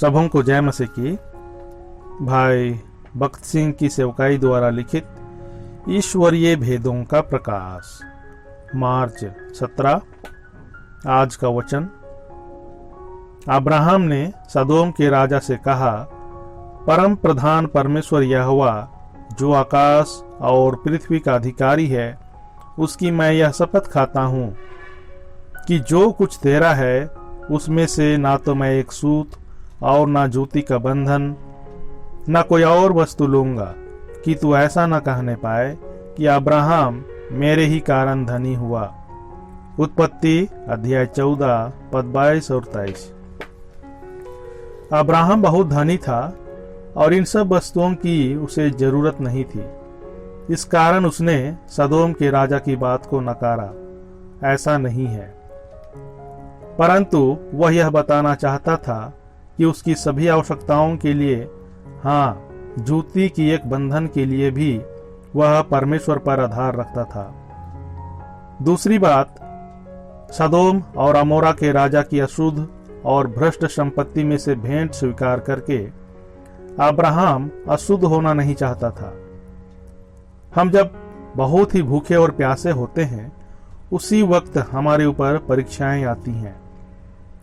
सबों को जय मसीह की। भाई भक्त सिंह की सेवकाई द्वारा लिखित ईश्वरीय भेदों का प्रकाश, मार्च 17। आज का वचन। अब्राहम ने सदोम के राजा से कहा, परम प्रधान परमेश्वर यहोवा जो आकाश और पृथ्वी का अधिकारी है, उसकी मैं यह शपथ खाता हूं कि जो कुछ तेरा है उसमें से ना तो मैं एक सूत और ना जूती का बंधन ना कोई और वस्तु लूंगा, कि तू ऐसा न कहने पाए कि अब्राहम मेरे ही कारण धनी हुआ। उत्पत्ति अध्याय 14 पद 22 और 23। अब्राहम बहुत धनी था और इन सब वस्तुओं की उसे जरूरत नहीं थी। इस कारण उसने सदोम के राजा की बात को नकारा। ऐसा नहीं है, परंतु वह यह बताना चाहता था कि उसकी सभी आवश्यकताओं के लिए, हाँ, जूती की एक बंधन के लिए भी वह परमेश्वर पर आधार रखता था। दूसरी बात, सदोम और अमोरा के राजा की अशुद्ध और भ्रष्ट संपत्ति में से भेंट स्वीकार करके अब्राहम अशुद्ध होना नहीं चाहता था। हम जब बहुत ही भूखे और प्यासे होते हैं, उसी वक्त हमारे ऊपर परीक्षाएं आती हैं।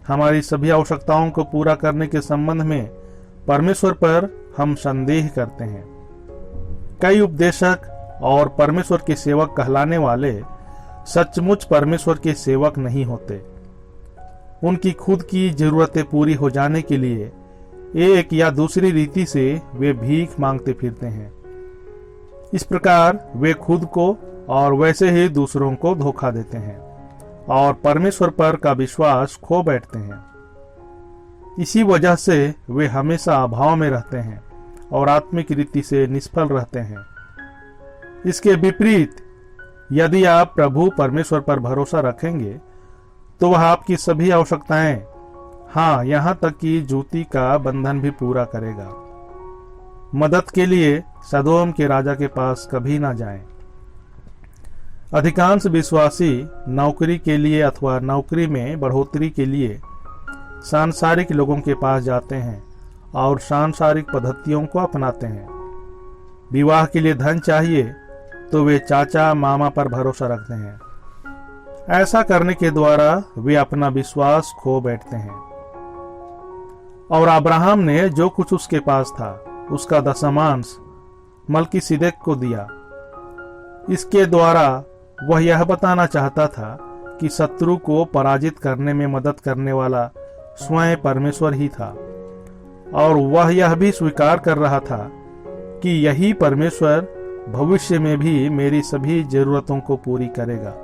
हमारी सभी आवश्यकताओं को पूरा करने के संबंध में परमेश्वर पर हम संदेह करते हैं। कई उपदेशक और परमेश्वर के सेवक कहलाने वाले सचमुच परमेश्वर के सेवक नहीं होते। उनकी खुद की जरूरतें पूरी हो जाने के लिए एक या दूसरी रीति से वे भीख मांगते फिरते हैं। इस प्रकार वे खुद को और वैसे ही दूसरों को धोखा देते हैं और परमेश्वर पर का विश्वास खो बैठते हैं। इसी वजह से वे हमेशा अभाव में रहते हैं और आत्मिक रीति से निष्फल रहते हैं। इसके विपरीत, यदि आप प्रभु परमेश्वर पर भरोसा रखेंगे तो वह आपकी सभी आवश्यकताएं, हाँ, यहाँ तक कि जूती का बंधन भी पूरा करेगा। मदद के लिए सदोम के राजा के पास कभी ना जाएं। अधिकांश विश्वासी नौकरी के लिए अथवा नौकरी में बढ़ोतरी के लिए सांसारिक लोगों के पास जाते हैं और सांसारिक पद्धतियों को अपनाते हैं। विवाह के लिए धन चाहिए तो वे चाचा मामा पर भरोसा रखते हैं। ऐसा करने के द्वारा वे अपना विश्वास खो बैठते हैं। और अब्राहम ने जो कुछ उसके पास था उसका दशमांश मलकीसिदक को दिया। इसके द्वारा वह यह बताना चाहता था कि शत्रु को पराजित करने में मदद करने वाला स्वयं परमेश्वर ही था, और वह यह भी स्वीकार कर रहा था कि यही परमेश्वर भविष्य में भी मेरी सभी जरूरतों को पूरी करेगा।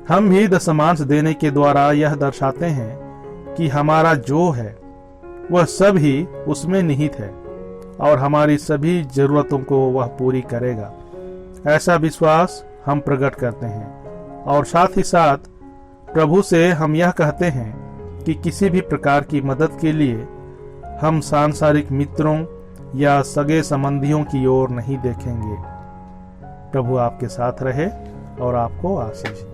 हम भी दशमांश देने के द्वारा यह दर्शाते हैं कि हमारा जो है वह सब ही उसमें निहित है और हमारी सभी जरूरतों को वह पूरी करेगा। ऐसा विश्वास हम प्रकट करते हैं और साथ ही साथ प्रभु से हम यह कहते हैं कि किसी भी प्रकार की मदद के लिए हम सांसारिक मित्रों या सगे संबंधियों की ओर नहीं देखेंगे। प्रभु आपके साथ रहे और आपको आशीष दे।